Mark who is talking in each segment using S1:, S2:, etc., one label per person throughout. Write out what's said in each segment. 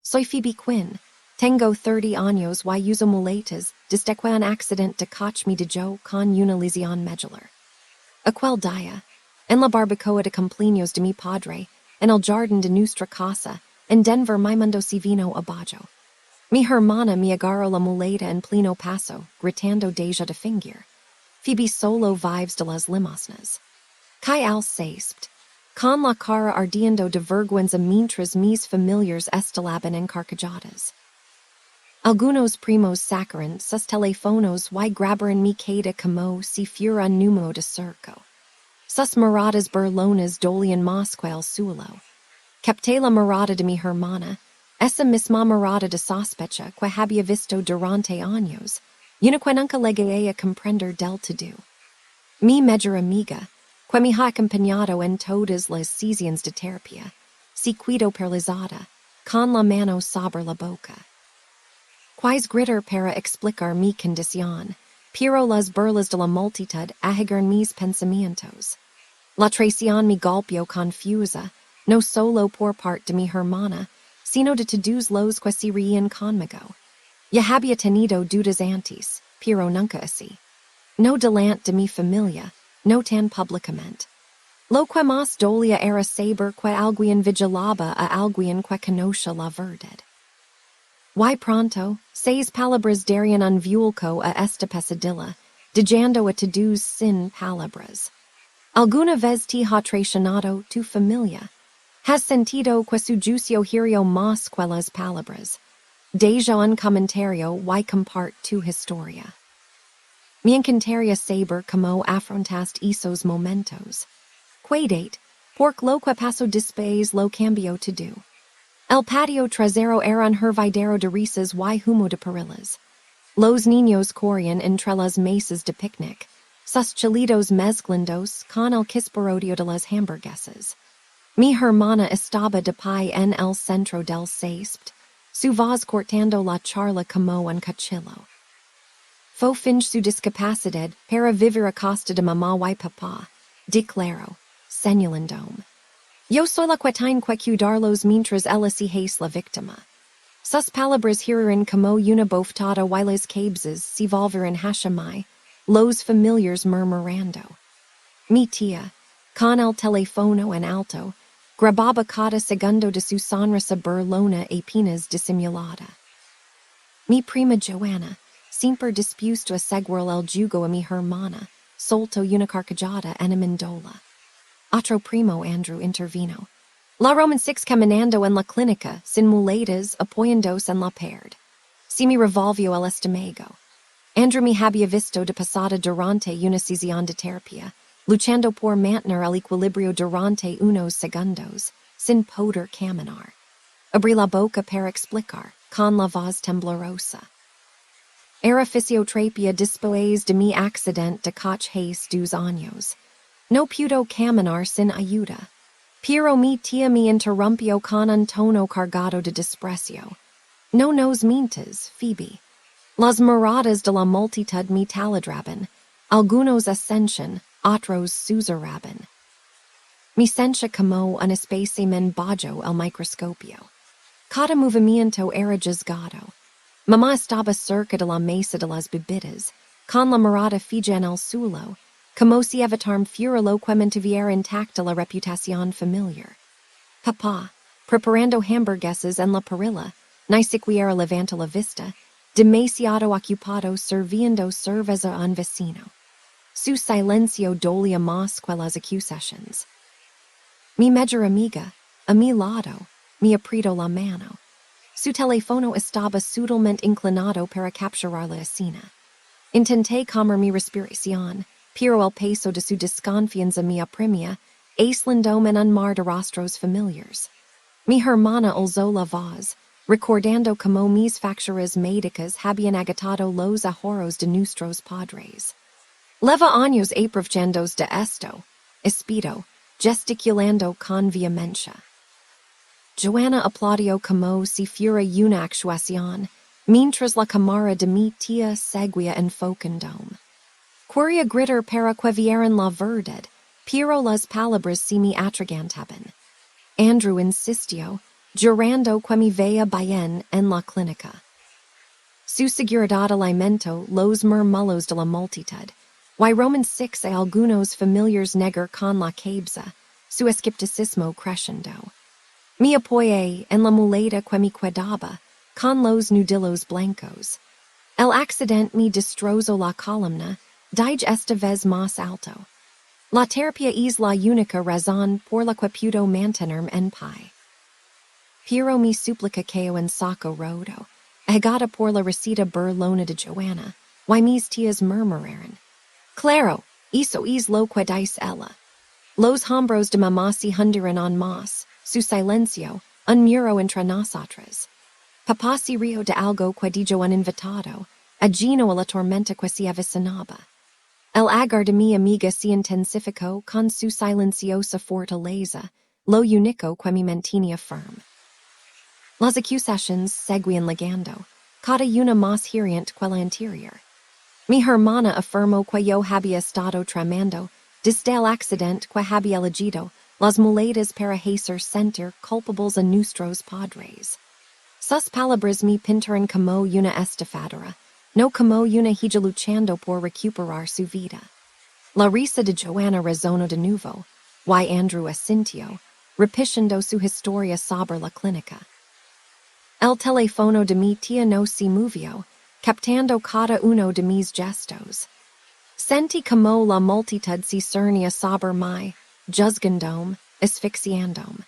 S1: Soy Phoebe Quinn. Tengo 30 años y uso muletas desde que un accidente catch me de yo con una lesión medular. Aquel día, en la barbacoa de cumpleaños de mi padre, en el jardín de nuestra casa, en Denver mi mundo se vino abajo. Mi hermana me agarró la muleta en pleno paso, gritando Deja de fingir. Phoebe solo vives de las limosnas. Kai al saspt. Con la cara ardiendo de vergüenza mientras mis familiares estelaban encarcajadas. Algunos primos sacaron sus teléfonos y grabaron mi cara como si fuera un número de circo. Sus miradas burlonas dolían más que el suelo. Capté la mirada de mi hermana, esa misma mirada de sospecha que había visto durante años, una que nunca llegué a comprender del todo. Mi mejor amiga, que me ha acompañado en todas las sesiones de terapia, se quedó paralizada, con la mano sobre la boca. Quais gritar para explicar mi condición, pero las burlas de la multitud ahigaron mis pensamientos. La traición me golpeó confusa, no solo por parte de mi hermana, sino de todos los que se reían conmigo. Ya había tenido dudas antes, pero nunca así. No delante de mi familia, no tan públicamente. Lo que más dolía era saber que alguien vigilaba a alguien que conocía la verdad. Y pronto, 6 palabras darían un vuelco a esta pesadilla, dejando a todos sin palabras. ¿Alguna vez te ha traicionado tu familia? ¿Has sentido que su juicio hirió más que las palabras? Deja un comentario y compart tu historia. Me encantaría saber cómo afrontaste esos momentos. Cuidate, porque lo que pasó después lo cambió todo. El patio trasero era un hervidero de risas y humo de perillas. Los niños corrían entre las mesas de picnic, sus chilitos mezclandos con el chisporrodio de las hamburguesas. Mi hermana estaba de pie en el centro del césped, su voz cortando la charla como un cuchillo. Fue finge su discapacidad para vivir a costa de mamá y papá, declaró, señalándome. Yo soy la que tiene que cuidarlos mientras ella se hace la víctima. Sus palabras hirieren como una bofetada y las cabezas se volvieron hacia mí, los familiares murmurando. Mi tía, con el teléfono en alto, grababa cada segundo de su sonrisa burlona apenas disimulada. Mi prima Joanna, siempre dispuesta a seguir el jugo a mi hermana, soltó una carcajada enmendola. Otro primo Andrew intervino. La Roman 6 caminando en la clínica, sin muletas, apoyándose en la pared. Si me revolvió el estómago. Andrew me había visto de pasada durante una sesión de terapia, luchando por mantener el equilibrio durante unos segundos, sin poder caminar. Abrí la boca para explicar, con la voz temblorosa. Era fisioterapia después de mi accidente de coche hace 2 años. No pudo caminar sin ayuda. Pero mi tía me interrumpió con un tono cargado de desprecio. No nos mientas, Phoebe. Las miradas de la multitud me taladraban. Algunos ascension, otros susurraban. Me sentía como un espécimen bajo el microscopio. Cada movimiento era juzgado. Mamá estaba cerca de la mesa de las bebidas, con la mirada fija en el suelo, como si evitar fuera lo que mantuviera intacta la reputación familiar. Papá, preparando hamburguesas en la parrilla, ni siquiera levanta la vista, demasiado ocupado sirviendo cerveza a un vecino. Su silencio dolía más que las acusaciones. Mi mejor amiga, a mi lado, me apretó la mano. Su teléfono estaba sutilmente inclinado para capturar la escena. Intenté calmar mi respiración, pero el peso de su desconfianza me oprimía, aislándome en un mar de rostros familiares. Mi hermana alzó la voz, recordando como mis facturas médicas habían agotado los ahorros de nuestros padres. Leva años aprovechando de esto, espero, gesticulando con vehemencia. Joanna aplaudió como si fuera una actuación, mientras la cámara de mi tía seguía enfocándome. Quería gritar para que vieran la verdad, pero las palabras se me atragantaban. Andrew insistió, Jurando que mi vea bien en la clínica. Su seguridad alimento los murmullos de la multitud. Y Roman 6 a algunos familiares negar con la cabeza, su escepticismo crescendo. Me apoyé en la muleta que me quedaba, con los nudillos blancos. El accidente me destrozó la columna,dige esta vez más alto. La terapia es la única razón por la que puedo mantenerme en pie. Pero mi suplica cayó en saco roto, agada por la receta burlona de Joanna, y mis tías murmuraron. Claro, eso es lo que dice ella. Los hombros de mamá se hundiran en más, su silencio, un muro entre nosotras. Papá se rió de algo que dijo un invitado, ajeno a la tormenta que se avecinaba. El agar de mi amiga se intensificó con su silenciosa fortaleza, lo único que me mantenía firme. Las acusaciones seguían legando, cada una más hiriente que la anterior. Mi hermana afirmó que yo había estado tramando, desde el accidente que había elegido, las muletas para hacer sentir culpables a nuestros padres. Sus palabras me pintaron como una estafadora, no como una hija luchando por recuperar su vida. La risa de Joanna resonó de nuevo, y Andrew asintió, repitiendo su historia sobre la clínica. El teléfono de mi tía no se movió, captando cada uno de mis gestos. Sentí como la multitud se cernía sobre mí, juzgándome, asfixiándome.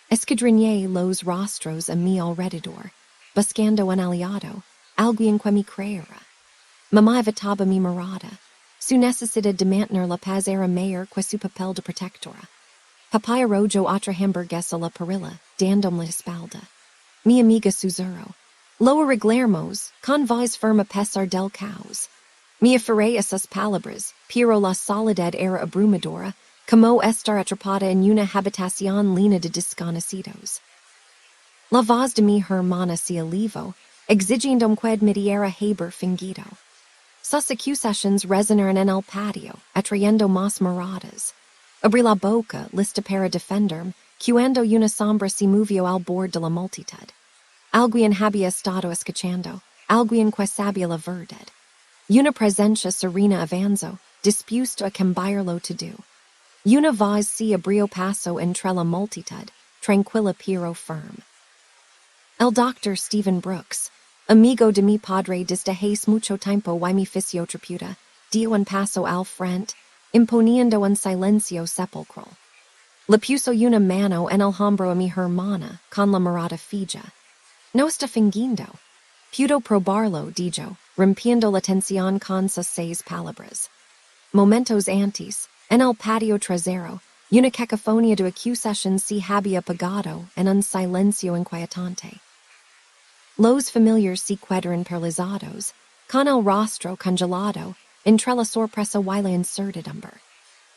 S1: Escudriñé los rostros a mi alrededor, buscando un aliado, alguien que me creyera. Mamá evitaba mi mirada. Su necesidad de mantener la paz era mayor que su papel de protectora. Papá arrojó otra hamburguesa a la parrilla, dándome la espalda. Mi amiga susurró. Lo arreglaremos, con voz firme a pesar del caos. Me aferré a sus palabras, pero la soledad era abrumadora, como estar atrapada en una habitación llena de desconocidos. La voz de mi hermana se elevó, exigiendo que admitiera haber fingido. Sus acusaciones resonaron en el patio, atrayendo más miradas. Abrí la boca, lista para defenderme, cuando una sombra se movió al borde de la multitud. Alguien había estado escuchando, alguien que sabía la verdad. Una presencia serena avanzó, dispuesto a cambiarlo todo. Una voz se abrió paso entre la multitud, tranquila pero firme. El doctor Stephen Brooks, amigo de mi padre desde hace mucho tiempo y mi fisioterapeuta, dio un paso al frente, imponiendo un silencio sepulcral. Le puso una mano en el hombro a mi hermana, con la mirada fija. No está fingiendo. Pudo probarlo, dijo, rompiendo la tensión con sus 6 palabras. Momentos antes, en el patio trasero, una cacofonía de acusaciones se había apagado en un silencio inquietante. Los familiares se quedaron paralizados, con el rostro congelado, entre la sorpresa y la incertidumbre.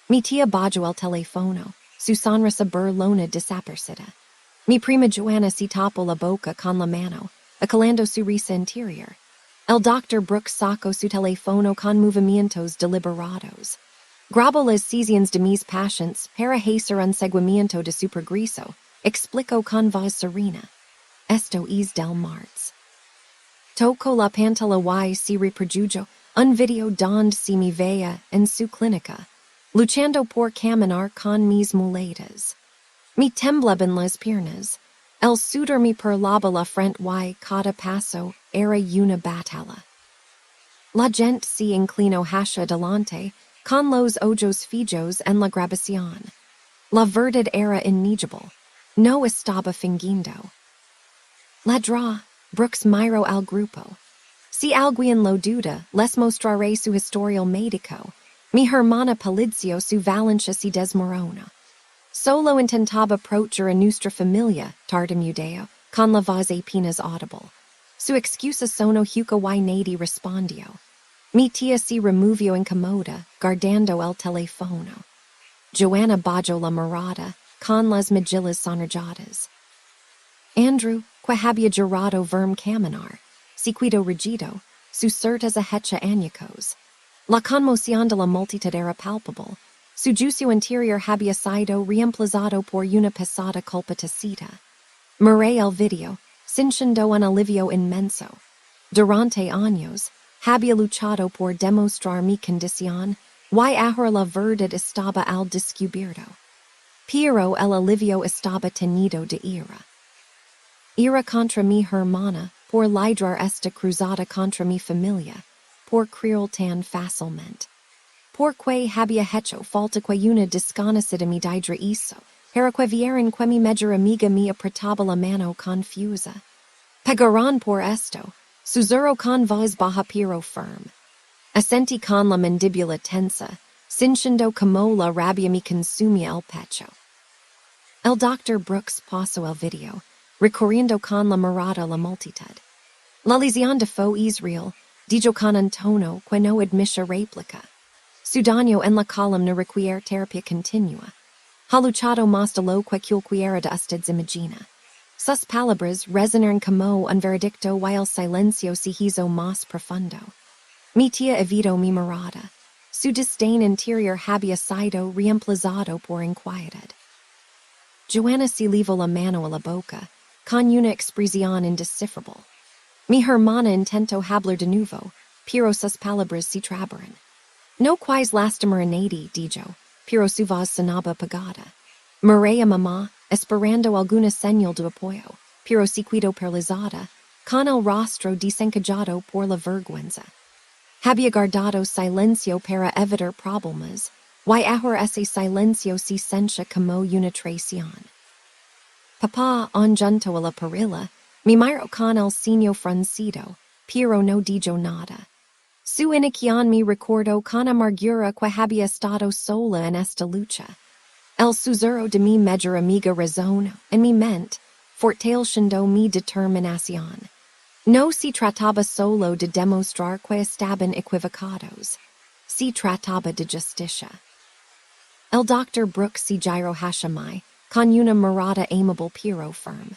S1: Mi tía bajó el teléfono, su sonrisa burlona desaparecida. Mi prima Joanna se tapó la boca con la mano, acalando su risa interior. El doctor Brooks sacó su teléfono con movimientos deliberados. Grabó las sesiones de mis pacientes para hacer un seguimiento de su progreso, explicó con voz serena. Esto es del martes. Tocó la pantalla y se reprodujo un video donde se me veía en su clínica, luchando por caminar con mis muletas. Me temblaban las piernas. El sudor me perlaba la frente y cada paso era una batalla. La gente se inclinó hacia adelante, con los ojos fijos en la grabación. La verdad era innegable. No estaba fingiendo. Ladrá, Brooks miró al grupo. Si alguien lo duda, les mostraré su historial médico. Mi hermana palideció, su valencia se desmorona. Solo intentaba approachar a nuestra familia, tartamudeo, con la voz apenas audible. Su excusa sonó hueca y nadie respondió. Mi tía se removió incomoda, guardando el teléfono. Joanna bajó la mirada, con las mejillas sonrojadas. Andrew, que había jurado verme caminar, se quedó rigido, sus certeza hecha añicos. La conmoción de la multitud era palpable. Su juicio interior había sido reemplazado por una pesada culpa tacita. Murray el video, cinchando un alivio inmenso. Durante años, había luchado por demostrar mi condición, y ahora la verdad estaba al descubierto. Pero el alivio estaba tenido de ira. Ira contra mi hermana, por lidrar esta cruzada contra mi familia, por creer tan fácilmente. Porque había hecho falta que una desconocida mi didra hizo, para que vieran que mi mejor amiga me apretaba la mano confusa. Pegaron por esto, susuro con voz baja pero firme. Asentí con la mandíbula tensa, sintiendo como la rabia me consumía el pecho. El Dr. Brooks pasó el video, recorriendo con la mirada la multitud. La lesión de fue Israel, dijo con un tono que no admite réplica. Su daño en la columna requiere terapia continua. Ha luchado más de lo que cualquiera de ustedes imagina. Sus palabras resonaron como un veredicto y el silencio se hizo más profundo. Mi tía evitó mi mirada. Su disdain interior había sido reemplazado por inquietud. Joanna se llevó la mano a la boca, con una expresión indescifrable. Mi hermana intentó hablar de nuevo, pero sus palabras se trabaron. No quais lastimar a nadie, dijo, pero su voz sonaba apagada. Miré a mamá, esperando alguna señal de apoyo, pero se quedó paralizada, con el rostro desencajado por la vergüenza. Había guardado silencio para evitar problemas, y ahora ese silencio se sentía como una traición. Papá, junto a la perilla, me miró con el ceño fruncido, pero no dijo nada. Su inacción me recordó con amargura que había estado sola en esta lucha. El susurro de mi mejor amiga resonó en mi mente, fortaleciendo mi determinación. No se trataba solo de demostrar que estaban equivocados. Se trataba de justicia. El Dr. Brooks se giró hacia mí, con una mirada amable pero firme.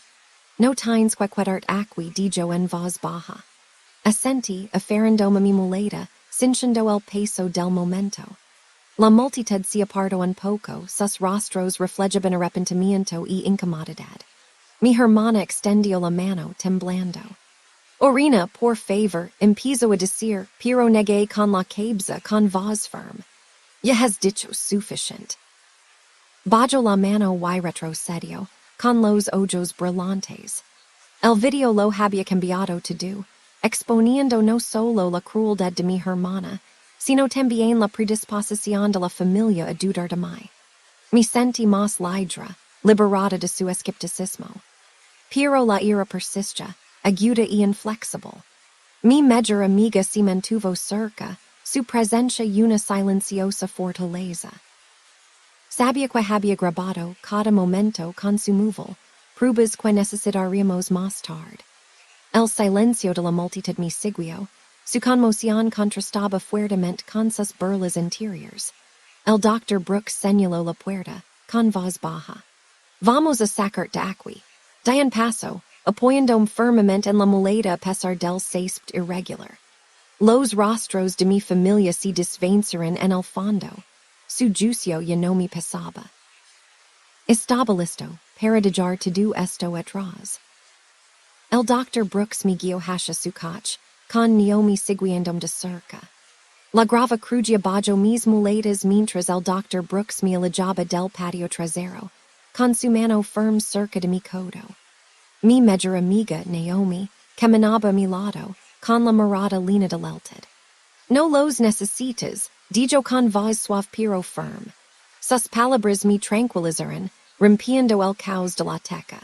S1: No tienes que quedarte aquí, dijo en voz baja. Asentí, aferrándome mi muleta, sintiendo el peso del momento. La multitud se apartó un poco, sus rostros reflejaban arrepentimiento y incomodidad. Mi hermana extendió la mano, temblando. Orina, por favor, empiezo a decir, pero negué con la cabeza con voz firme. Ya has dicho suficiente. Bajó la mano y retrocedió, con los ojos brillantes. El video lo había cambiado todo, exponiendo no solo la crueldad de mi hermana, sino también la predisposición de la familia a dudar de mí. Me sentí más libre, liberada de su escepticismo. Pero la ira persistía, aguda y inflexible. Mi mejor amiga se mantuvo cerca, su presencia una silenciosa fortaleza. Sabía que había grabado cada momento con su móvil, pruebas que necesitaríamos más tarde. El silencio de la multitud me siguió, su conmoción contrastaba fuertemente con sus burlas interiores. El Dr. Brooks señaló la puerta, con voz baja. Vamos a sacar de aquí. Di un paso, apoyándome firmemente en la muleta a pesar del césped irregular. Los rostros de mi familia se desvanecieron en el fondo. Su juicio ya no me pesaba. Estaba listo para dejar todo esto atrás. El Dr. Brooks me guió hacia su coche, con Naomi siguiéndome de cerca. La grava crujía bajo mis muletas mientras el Dr. Brooks me alejaba del patio trasero, con su mano firme cerca de mi codo. Mi mejor amiga, Naomi, caminaba a mi lado, con la mirada lina de lelted. No los necesitas, dijo con voz suave pero firme. Sus palabras me tranquilizaron, rompiendo el caos de la teca.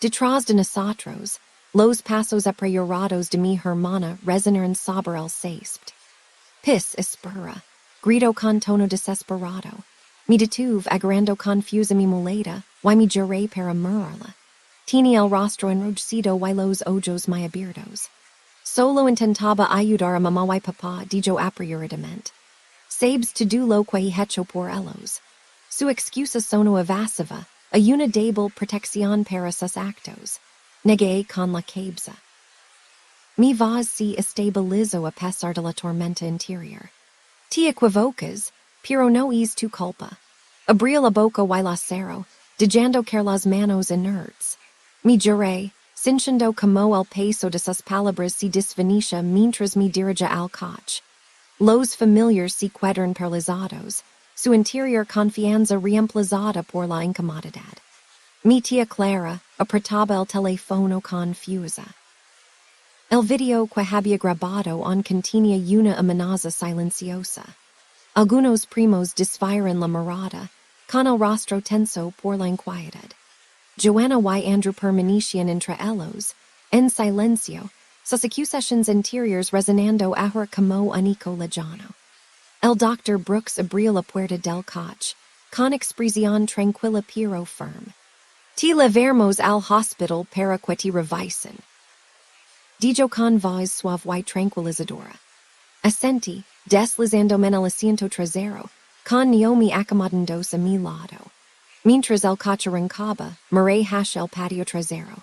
S1: Detrás de nosotros, los pasos apreurados de mi hermana resonaron sobre el césped. Pis espera, gritó con tono desesperado. Me detuve agarrando confusa mi muleta, y me giré para mirarla. Tenía el rostro enrojecido y los ojos muy abiertos. Solo intentaba ayudar a mamá y papá, dijo apresuradamente. Sabes todo lo que he hecho por ellos. Su excusa sonó evasiva, a una débil protección para sus actos. Negué con la cabeza. Mi voz se estabilizó a pesar de la tormenta interior. Te equivocas, pero no es tu culpa. Abrí la boca y la cerró, dejando caer las manos inertes. Mi jure, sinchendo como el peso de sus palabras si disvenencia mientras mi dirija al coche. Los familiars si quedaron paralizados, su interior confianza reemplazada por la incomodidad. Mi tía Clara apretaba el teléfono confusa. El video que había grabado on contenía una amenaza silenciosa. Algunos primos desvieron la mirada, con el rostro tenso por la inquietud. Joanna y Andrew permanecían entre ellos, en silencio, sus acusaciones interiores resonando ahora como un eco lejano. El Dr. Brooks abrió la puerta del coche, con expresión tranquila pero firme. Te llevamos al hospital para que te revisen. Dijo con voz suave y tranquilizadora. Asentí, deslizándome en el asiento trasero, con Naomi acomodándose a mi lado. Mientras el coche arrancaba, miré hacia el patio trasero.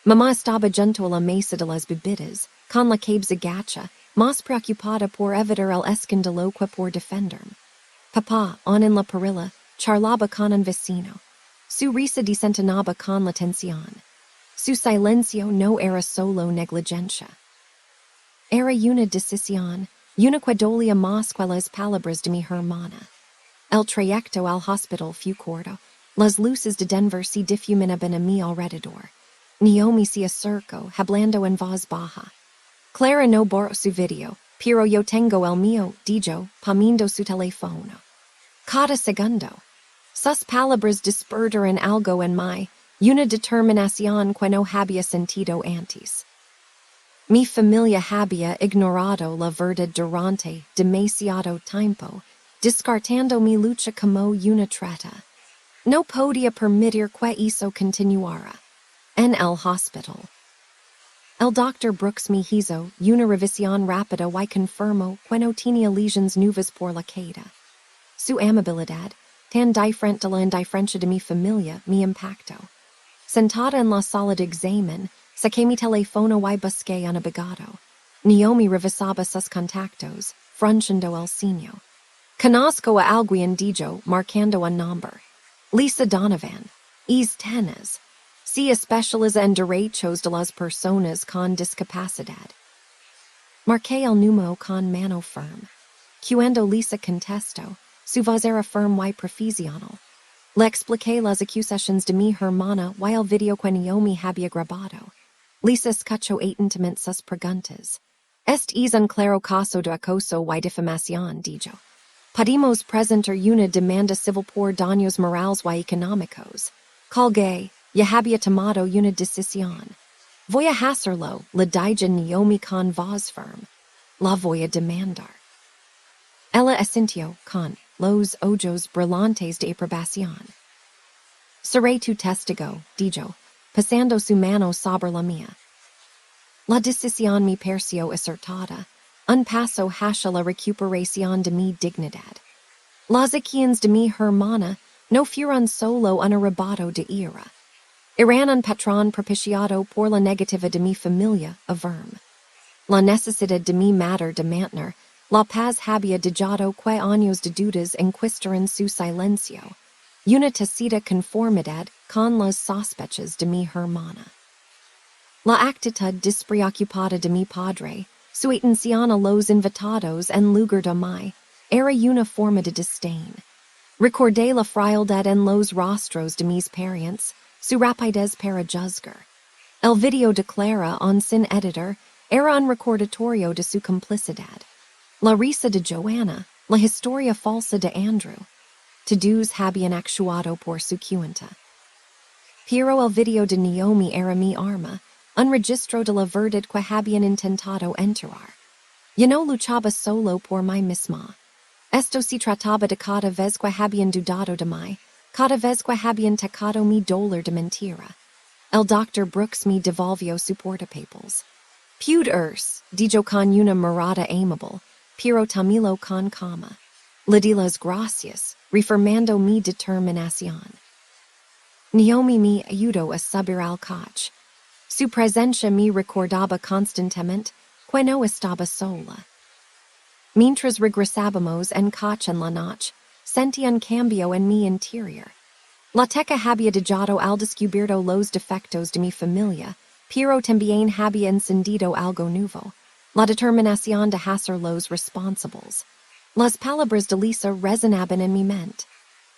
S1: Mamá estaba junto a la mesa de las bebidas, con la cabeza gacha, más preocupada por evitar el escándalo que por defenderme. Papá, en la perilla, charlaba con un vecino. Su risa desentonaba con la tensión. Su silencio no era solo negligencia. Era una decisión, una que dolía más que las palabras de mi hermana. El trayecto al hospital fue corto. Las luces de Denver se difuminaban a mi alrededor. Naomi se acercó, hablando en voz baja. Clara no borró su video, pero yo tengo el mío, dijo, poniendo su teléfono. Cada segundo. Sus palabras despertaron algo en mí, una determinación que no había sentido antes. Mi familia había ignorado la verdad durante demasiado tiempo, descartando mi lucha como una treta. No podía permitir que eso continuara. En el hospital. El Dr. Brooks me hizo una revisión rápida y confirmó que no tenía lesiones nuevas por la queda. Su amabilidad, tan diferente de la indiferencia de mi familia, me impactó. Sentada en la sala de examen, saqué mi teléfono y busqué un abogado. Naomi revisaba sus contactos, frunciendo el ceño. Conozco a alguien, dijo, marcando un nombre. Lisa Donovan. Es tenaz. Se especializa en derechos de las personas con discapacidad. Marqué el número con mano firme. Cuando Lisa contestó, su voz era firme y profesional. Le expliqué las acusaciones de mi hermana y el video que Naomi había grabado. Lisa escuchó atentamente sus preguntas. Este es un claro caso de acoso y difamación, dijo. Podemos presentar una demanda civil por daños morales y económicos. Colgué, ya había tomado una decisión. Voy a hacerlo, le dije Naomi con voz firme. La voy a demandar. Ella asintió con los ojos brillantes de aprobación. Seré tu testigo, dijo, pasando su mano sobre la mía. La decisión me pareció acertada, un paso hacia la recuperación de mi dignidad. Las acciones de mi hermana no fueron solo un arrebato de ira. Eran un patrón propiciado por la negativa de mi familia, averme. La necesidad de mi madre de mantener la paz había dejado que años de dudas enquistaran su silencio, una tacita conformidad con las sospechas de mi hermana. La actitud despreocupada de mi padre, su atención a los invitados en lugar de mí, era una forma de desdén. Recordé la frialdad en los rostros de mis parientes, su rapidez para juzgar. El video de Clara on sin editor era un recordatorio de su complicidad. La risa de Joanna, la historia falsa de Andrew. Todos habían actuado por su cuenta. Pero el video de Naomi era mi arma, un registro de la verdad que habían intentado enterrar. Yo no luchaba solo por mí misma. Esto se trataba de cada vez que habían dudado de mí, cada vez que habían tocado mi dolor de mentira. El Dr. Brooks me devolvió su portapapeles. Pude dijo con una mirada amable, pero tamilo con calma. Le di las gracias, reafirmando mi determinación. Naomi me ayudó a subir al coche. Su presencia me recordaba constantemente que no estaba sola. Mientras regresábamos en coche en la noche, sentí un cambio en mi interior. La teca había dejado al descubierto los defectos de mi familia, pero también había encendido algo nuevo, la determinación de hacer los responsables. Las palabras de Lisa resonaban en mi mente.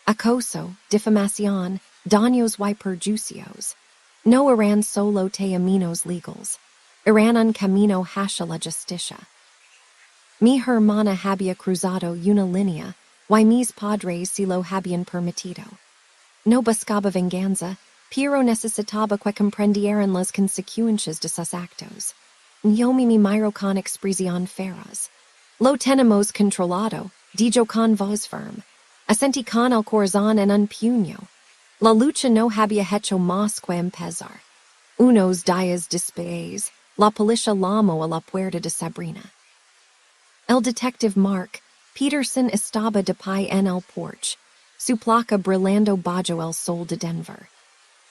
S1: Acoso, difamación, daños y perjuicios. No eran solo términos legales, eran un camino hacia la justicia. Mi hermana había cruzado una línea, y mis padres se lo habían permitido. No buscaba venganza, pero necesitaba que comprendieran las consecuencias de sus actos. Yo me miro con expresión feroz. Lo tenemos controlado, dijo con voz firme. Asentí con el corazón en un puño. La lucha no había hecho más que empezar. Unos días después, la policía llamó a la puerta de Sabrina. El detective Mark Peterson estaba de pie en el porche, su placa brillando bajo el sol de Denver.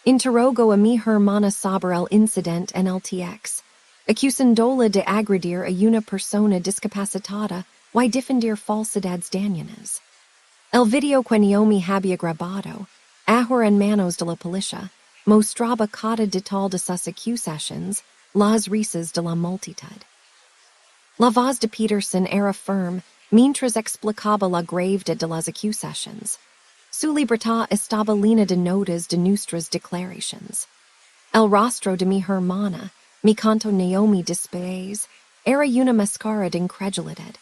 S1: Interrogó a mi hermana sobre el incidente en el TX, acusándola de agredir a una persona discapacitada y difundir falsedades dañinas. El video que Naomi había grabado, ahora en manos de la policía, mostraba cada detalle de sus acusaciones, las risas de la multitud. La voz de Peterson era firme, mientras explicaba la gravedad de las acusaciones. Su libertad estaba llena de notas de nuestras declaraciones. El rostro de mi hermana, me contó Naomi después, era una máscara de incredulidad.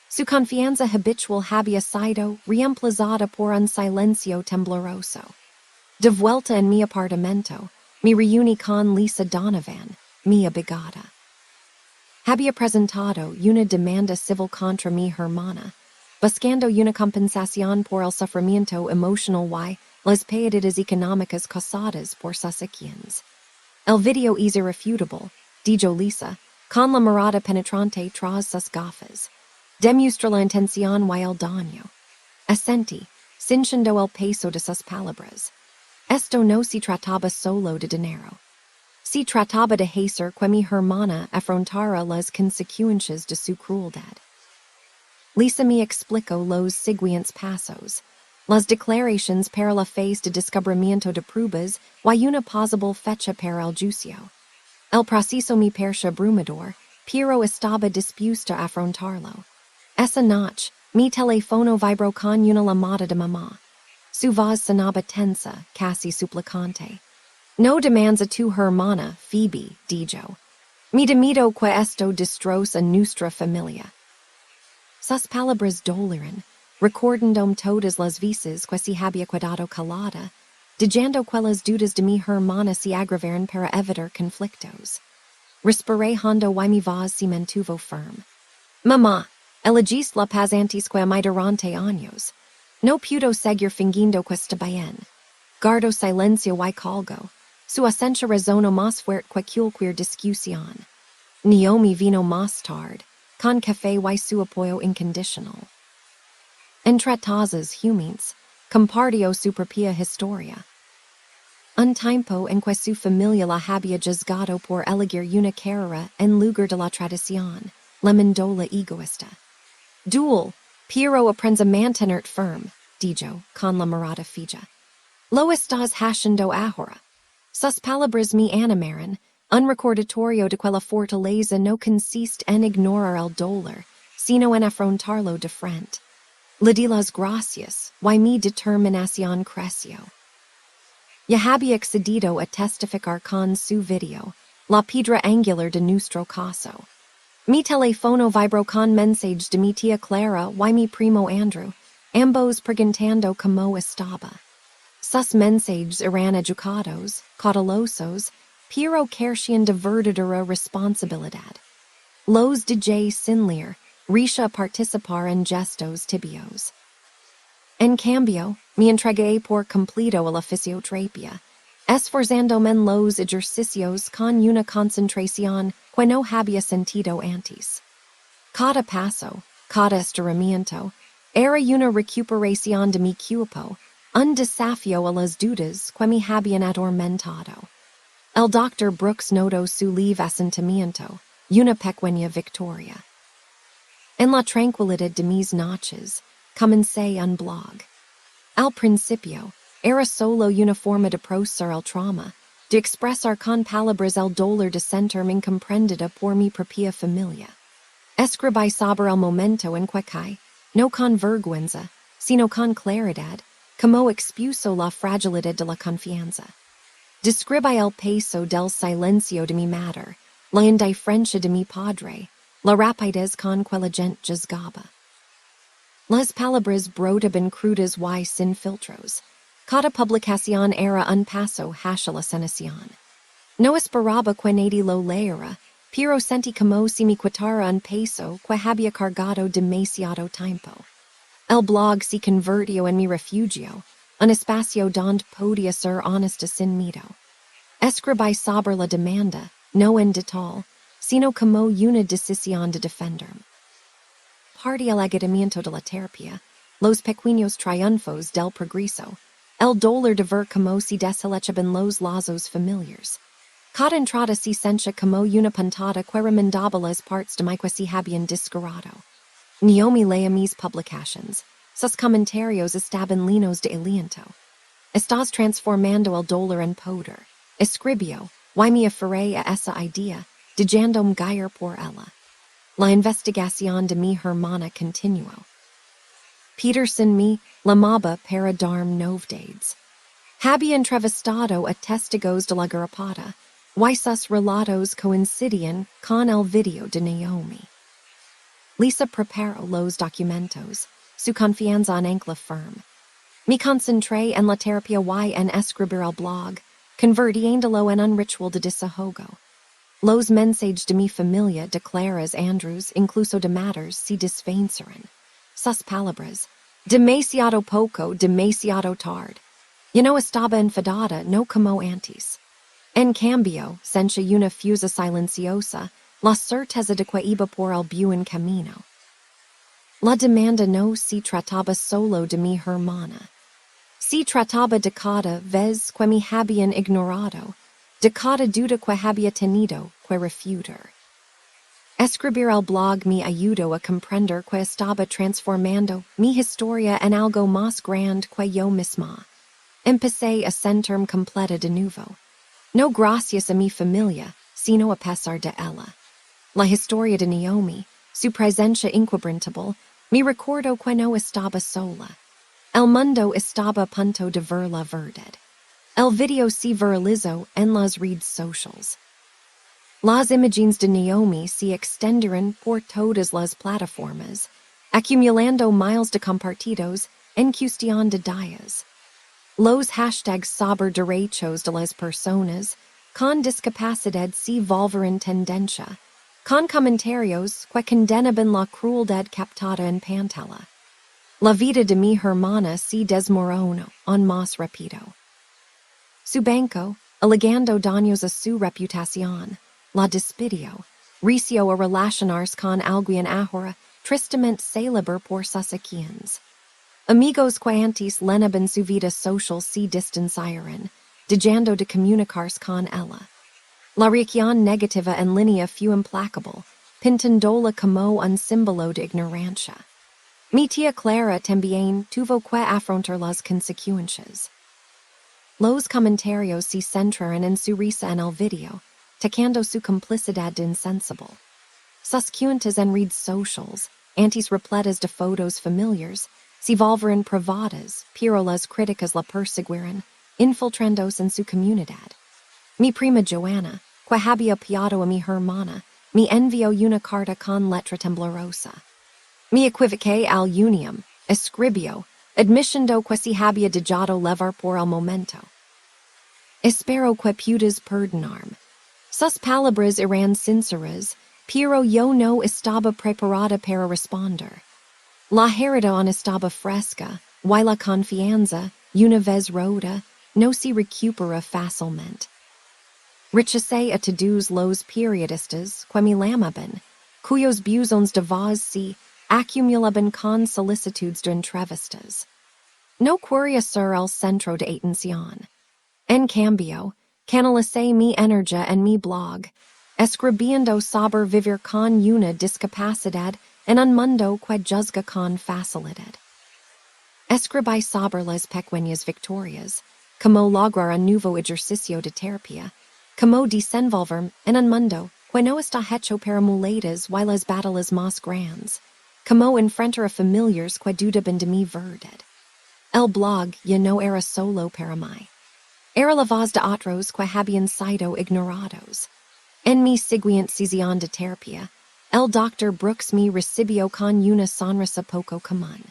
S1: Su confianza habitual había sido reemplazada por un silencio tembloroso. De vuelta en mi apartamento, me reuní con Lisa Donovan, mi abogada. Había presentado una demanda civil contra mi hermana, buscando una compensación por el sufrimiento emocional y las pérdidas económicas causadas por sus acciones. El video es irrefutable, dijo Lisa, con la mirada penetrante tras sus gafas. Demuestra la intención y el daño. Asentí, sintiendo el peso de sus palabras. Esto no se trataba solo de dinero. Se trataba de hacer que mi hermana afrontara las consecuencias de su crueldad. Lisa me explicó los siguientes pasos. Las declaraciones para la fase de descubrimiento de pruebas y una posible fecha para el juicio. El proceso me pareció abrumador, pero estaba dispuesta a afrontarlo. Esa noche, mi teléfono vibró con una llamada de mamá. Su voz sonaba tensa, casi suplicante. No demands a tu hermana, Phoebe, dijo. Me temido que esto destroza nuestra familia. Sus palabras doliran, recordando todas las veces que se había quedado calada, diciendo que las dudas de mi hermana se agravaron para evitar conflictos. Respiré hondo y mi voz se mantuvo firme. Mamá, elegiste la paz antes que a durante años. No puedo seguir fingiendo que está bien. Guardo silencio y colgo. Su ausencia resonó más fuerte que cualquier discusión. Naomi vino más tarde, con café y su apoyo incondicional. Entre todas humans, compartió su propia historia. Un tiempo en que su familia la había juzgado por elegir una carrera en lugar de la tradición, la mandola egoísta. Duel, pero aprendes a mantenerte firme, dijo, con la mirada fija. Lo estás haciendo ahora. Sus palabras me animaron, un recordatorio de que la fortaleza no consiste en ignorar el dolor, sino en afrontarlo de frente. Le di las gracias, y mi determinación creció. Ya había accedido a testificar con su video, la piedra angular de nuestro caso. Mi teléfono vibró con mensajes de mi tía Clara y mi primo Andrew, ambos preguntando cómo estaba. Sus mensajes eran educados, cautelosos, pero carecían de verdadera responsabilidad. Los dejé sin leer, risha participar en gestos tibios. En cambio, me entregué por completo a la fisioterapia, esforzándome en los ejercicios con una concentración que no había sentido antes. Cada paso, cada estiramiento, era una recuperación de mi cuerpo, un desafío a las dudas que me habían atormentado. El Dr. Brooks notó su leve asentimiento, una pequeña victoria. En la tranquilidad de mis noches, comencé un blog. Al principio, era solo uniforme de prosar el trauma, de expresar con palabras el dolor de sentirme incomprendida por mi propia familia. Escribí sobre el momento en que caí, no con vergüenza, sino con claridad, como expuso la fragilidad de la confianza. Describí el peso del silencio de mi madre, la indiferencia de mi padre, la rapidez con que la gente juzgaba. Las palabras brotaban crudas y sin filtros. Cada publicación era un paso hacia la sanación. No esperaba que nadie lo leyera, pero sentí como si me quitara un peso que había cargado demasiado tiempo. El blog se convirtió en mi refugio, un espacio donde podía ser honesta sin miedo. Escribí sobre la demanda, no en detalle, sino como una decisión de defenderme. Parte el agotamiento de la terapia, los pequeños triunfos del progreso, el dolor de ver como si deselechaban los lazos familiares. Cada entrada se sentía como una puntada que remendaba las partes de mi que se habían desgarrado. Naomi leía mis publications. Sus comentarios estaban llenos de aliento. Estás transformando el dolor en poder. Escribió, y me aferré a esa idea, dejándome guiar por ella. La investigación de mi hermana continuó. Peterson me llamaba para darme novedades. Había entrevistado a testigos de la garrapata, y sus relatos coincidían con el video de Naomi. Lisa preparó los documentos, su confianza en ancla firme. Me concentré en la terapia y en escribir el blog, convirtiéndolo en un ritual de desahogo. Los mensajes de mi familia de Claras Andrews, incluso de matters, se desvanecieron. Sus palabras, demasiado poco, demasiado tarde. Yo no estaba enfadada, no como antes. En cambio, sentía una fusa silenciosa, la certeza de que iba por el buen camino. La demanda no se trataba solo de mi hermana. Se trataba de cada vez que me habían ignorado, de cada duda que había tenido que refutar. Escribir el blog me ayudó a comprender que estaba transformando mi historia en algo más grande que yo misma. Empecé a sentirme completa de nuevo. No gracias a mi familia, sino a pesar de ella. La historia de Naomi, su presencia inquebrantable, me recordó que no estaba sola. El mundo estaba a punto de ver la verdad. El video se viralizó en las redes sociales. Las imágenes de Naomi se extendieron por todas las plataformas, acumulando miles de compartidos en cuestión de días. Los hashtags sobre derechos de las personas con discapacidad se volvieron tendencia, con comentarios que condenaban la crueldad captada en pantalla. La vida de mi hermana se desmoronó aún más rápido. Su banco, alegando daños a su reputación, la despidió, recio a relacionarse con alguien ahora tristemente célebre por sus acciones. Amigos que antes lenaban su vida social se distanciaron, dejando de comunicarse con ella. La reacción negativa en línea fue implacable, pintándola como un símbolo de ignorancia. Mi tía Clara también tuvo que afrontar las consecuencias. Los comentarios se centraron en su risa en el video, tocando su complicidad de insensible. Sus cuentas en redes sociales, antes repletas de fotos familiares, se volvieron privadas, pero las críticas la persiguieron, infiltrándose en su comunidad. Mi prima Joanna, que había apoyado a mi hermana, me envió una carta con letra temblorosa. Me equivoqué al unium, escribió, admitiendo que se había dejado levar por el momento. Espero que puedas perdonarme. Sus palabras eran sinceras, pero yo no estaba preparada para responder. La herida no estaba fresca, y la confianza, una vez rota, no se recupera fácilmente. Rechacé a todos los periodistas que me llamaban, cuyos buzones de voz se acumulaban con solicitudes de entrevistas. No quería ser el centro de atención. En cambio, canalicé mi energía en mi blog, escribiendo sobre vivir con una discapacidad en un mundo que juzga con facilidad. Escribi saber las pequeñas victorias, como lograr un nuevo ejercicio de terapia, como desenvolverme en un mundo que no está hecho para muletas y las batallas más grandes, como enfrentar a familiars que dudaban de mi verdad. El blog ya no era solo para mí. Era la voz de otros que habían sido ignorados. En mi siguiente sesión de terapia, el Dr. Brooks me recibió con una sonrisa poco común.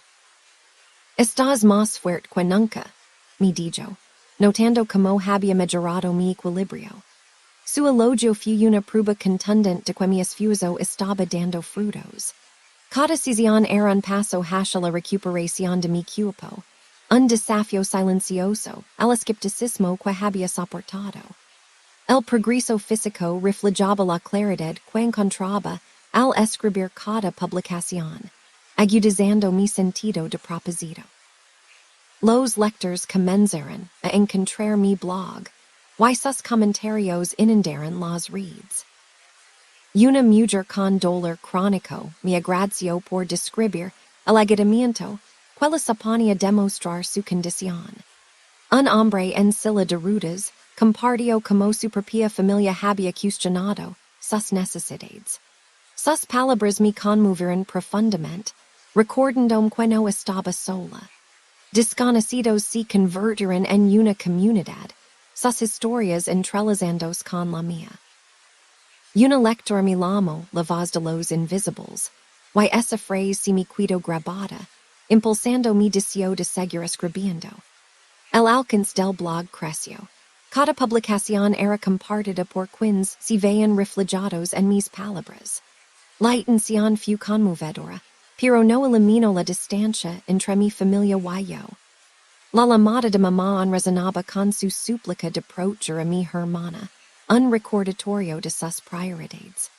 S1: Estás más fuerte que nunca, me dijo, notando como había mejorado mi equilibrio. Su elogio fue una prueba contundente de que mi esfuerzo estaba dando frutos. Cada sesión era un paso hacia la recuperación de mi cuerpo, un desafío silencioso al escepticismo que había soportado. El progreso físico reflejaba la claridad que encontraba al escribir cada publicación, agudizando mi sentido de propósito. Los lectores comenzaron a encontrar mi blog, y sus comentarios inundaron las redes. Una mujer con dolor crónico me agradeció por describir el agotamiento que les suponía demostrar su condición. Un hombre en silla de ruedas compartió como su propia familia había cuestionado sus necesidades. Sus palabras me conmovieron profundamente, recordando que no estaba sola. Desconocidos se convirtieron en una comunidad, sus historias entrelazándose con la mía. Una lectora me llamó la voz de los invisibles, y esa frase se me quedó grabada, impulsando mi deseo de seguir escribiendo. El alcance del blog creció. Cada publicación era compartida por quienes se veían reflejados en mis palabras. La intención fue conmovedora, pero no eliminó la distancia entre mi familia y yo. La llamada de mamá resonaba con su súplica de proteger a mi hermana, un recordatorio de sus prioridades.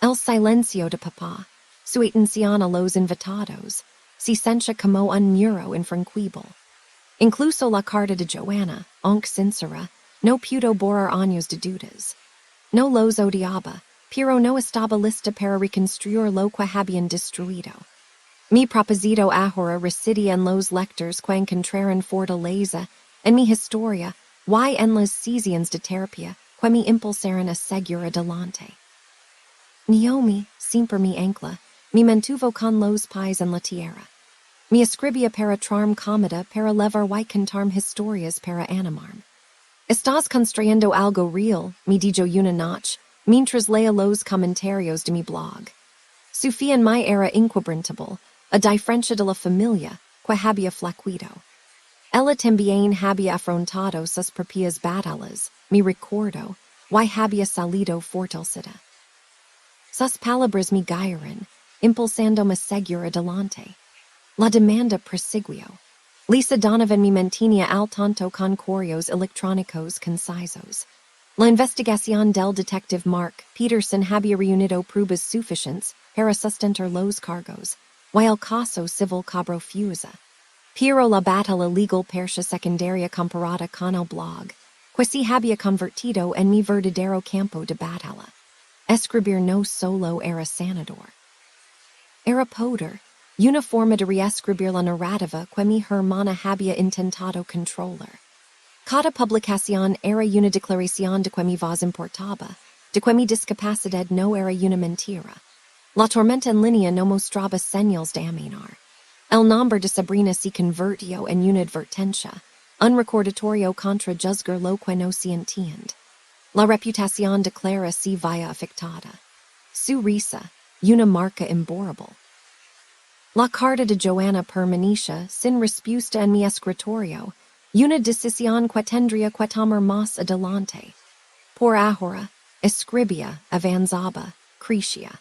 S1: El silencio de papá, su atención a los invitados, se sentía como un muro infranqueable. Incluso la carta de Joanna, aunque sincera, no pudo borrar años de dudas. No los odiaba, pero no estaba lista para reconstruir lo que habían destruido. Mi propósito ahora residía en los lectores que encontraron fortaleza en mi historia y en las sesiones de terapia que me impulsaron a seguir adelante. Naomi, siempre mi ancla, me mantuvo con los pies en la tierra. Me escribía para traerme comida para levar y contarme historias para animarme. Estás construyendo algo real, me dijo una noche, mientras leía los comentarios de mi blog. Sofía en mi era inquebrantable, a diferencia de la familia, que había flaqueado. Ella también había afrontado sus propias batallas, me recuerdo, y había salido fortalecida. Sus palabras me guiaron, impulsándome a seguir adelante. La demanda prosiguió. Lisa Donovan me mantenía al tanto con correos electrónicos concisos. La investigación del detective Mark Peterson había reunido pruebas suficientes para sustentar los cargos, y el caso civil cobró fuerza. Pero la batalla legal persa secundaria comparada con el blog, que se había convertido en mi verdadero campo de batalla. Escribir no solo era sanador. Era poder, una forma de reescribir la narrativa que mi hermana había intentado controlar. Cada publicación era una declaración de que mi voz importaba, de que mi discapacidad no era una mentira. La tormenta en línea no mostraba señales de aminar. El nombre de Sabrina se convirtió en una advertencia, un recordatorio contra juzgar lo que no se entiende. La reputación de Clara se veía afectada. Su risa, una marca imborrable. La carta de Joanna permanecía sin respuesta en mi escritorio, una decisión que tendría que tomar más adelante. Por ahora, escribía, avanzaba, crecía.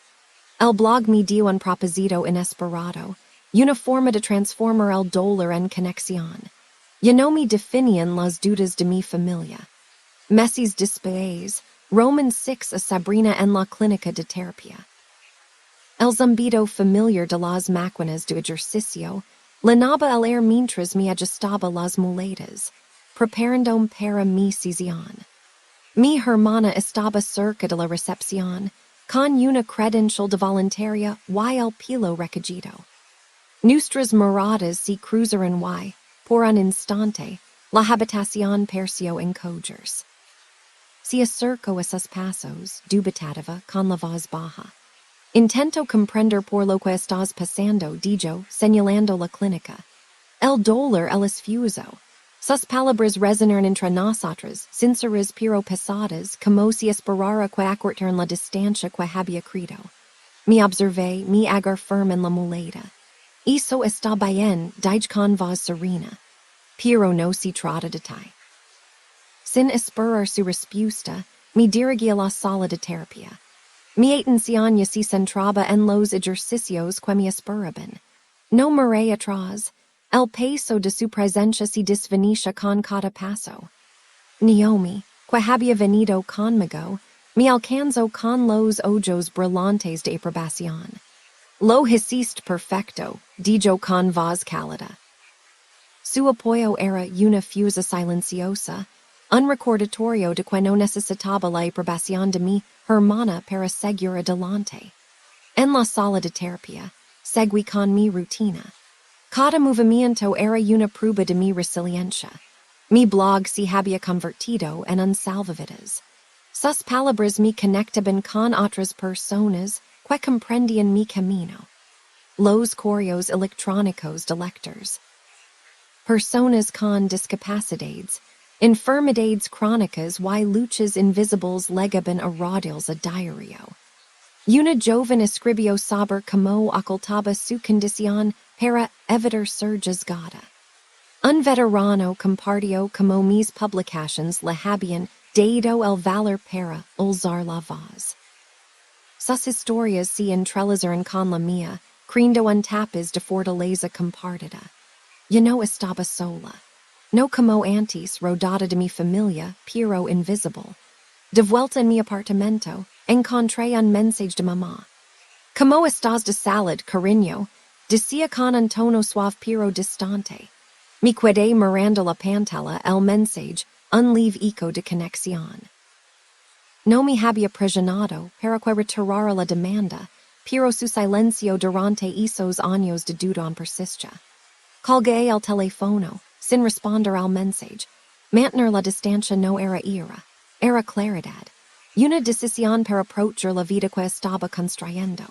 S1: El blog me dio un propósito inesperado, una forma de transformar el dolor en conexión. Ya no me definían las dudas de mi familia. Meses después, Roman 6 a Sabrina en la clínica de terapia. El zumbido familiar de las máquinas de ejercicio llenaba el aire mientras me ajustaba las muletas, preparándome para mi sesión. Mi hermana estaba cerca de la recepción, con una credencial de voluntaria y el pelo recogido. Nuestras moradas si cruzaran y, por un instante, la habitación perció en cogers. Si acerco a sus pasos, dubitativa con la voz baja. Intento comprender por lo que estás pasando, dijo, señalando la clínica. El dolor el esfuerzo. Sus palabras resonaron entre nosotras, sinceras pero pesadas, como si esperara que acortaran la distancia que había creado. Me observé, me agar firme en la muleta. Eso está bien, dije con voz serena. Pero no se trata de ti. Sin esperar su respuesta, me dirigí a la sala de terapia. Mi atención se centraba en los ejercicios que me esperaban. No miré atrás. El peso de su presencia se desvanecía con cada paso. Naomi, que había venido conmigo, me alcanzó con los ojos brillantes de aprobación. Lo hiciste perfecto, dijo con voz cálida. Su apoyo era una fusa silenciosa, un recordatorio de que no necesitaba la aprobación de mi hermana para seguir adelante. En la sala de terapia, seguí con mi rutina. Cada movimiento era una prueba de mi resiliencia. Mi blog se había convertido en un salvavidas. Sus palabras me conectaban con otras personas que comprendían mi camino. Los correos electrónicos de lectores. Personas con discapacidades, enfermedades crónicas y luchas invisibles legaban a radios a diario. Una joven escribió sobre cómo ocultaba su condición para evitar ser juzgada. Un veterano compartió cómo mis publicaciones le habían dado el valor para alzar la voz. Sus historias se entrelazaron con la mía, creando un tapiz de fortaleza compartida. Yo no estaba sola. No como antes rodeada de mi familia, pero invisible. De vuelta en mi apartamento, encontré un mensaje de mamá. ¿Cómo estás de salud, cariño? Decía con un tono suave pero distante. Me quedé mirando la pantalla, el mensaje, un leve eco de conexión. No me había presionado para que retirara la demanda, pero su silencio durante esos años de duda persistía. Colgué el teléfono, sin responder al mensaje. Mantener la distancia no era ira, era claridad. Una decisión para aprovechar la vida que estaba construyendo.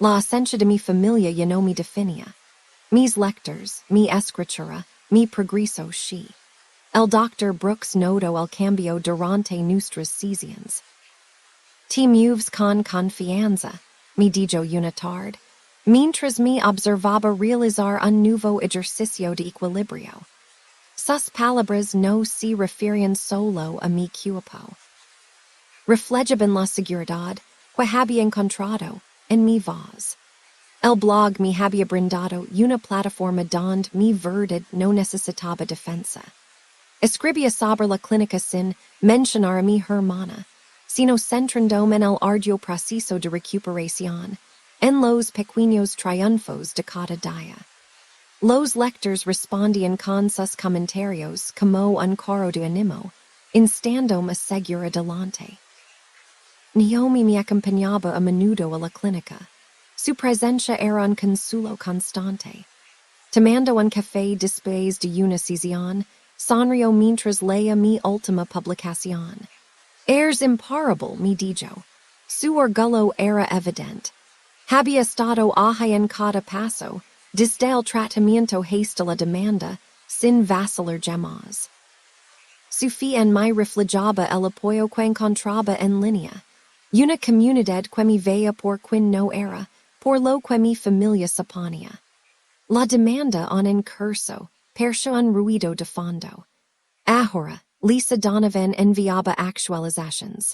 S1: La ausencia de mi familia ya no me definía. Mis lectores, mi escritura, mi progreso sí. El Dr. Brooks notó el cambio durante nuestras sesiones. Te mueves con confianza, me dijo una tarde, mientras me observaba realizar un nuevo ejercicio de equilibrio. Sus palabras no se referían solo a mi cuerpo. Reflejaban la seguridad que había encontrado en mi voz. El blog me había brindado una plataforma donde mi verdad no necesitaba defensa. Escribía sobre la clínica sin mencionar a mi hermana, sino centrándome en el arduo proceso de recuperación, en los pequeños triunfos de cada día. Los lectores respondían con sus comentarios como un coro de ánimo, instándome a seguir adelante. Naomi me acompañaba a menudo a la clínica. Su presencia era un consuelo constante. Tomando un café después de una sesión, sonrió mientras leía mi última publicación. Eres imparable, me dijo. Su orgullo era evidente. Había estado ahí en cada paso, desde el tratamiento hasta la demanda, sin vacilar jamás. Su fe en mí reflejaba el apoyo que encontraba en línea. Una comunidad que me veía por quien no era, por lo que mi familia suponía. La demanda en en curso, perciò un ruido de fondo. Ahora, Lisa Donovan enviaba actualizaciones.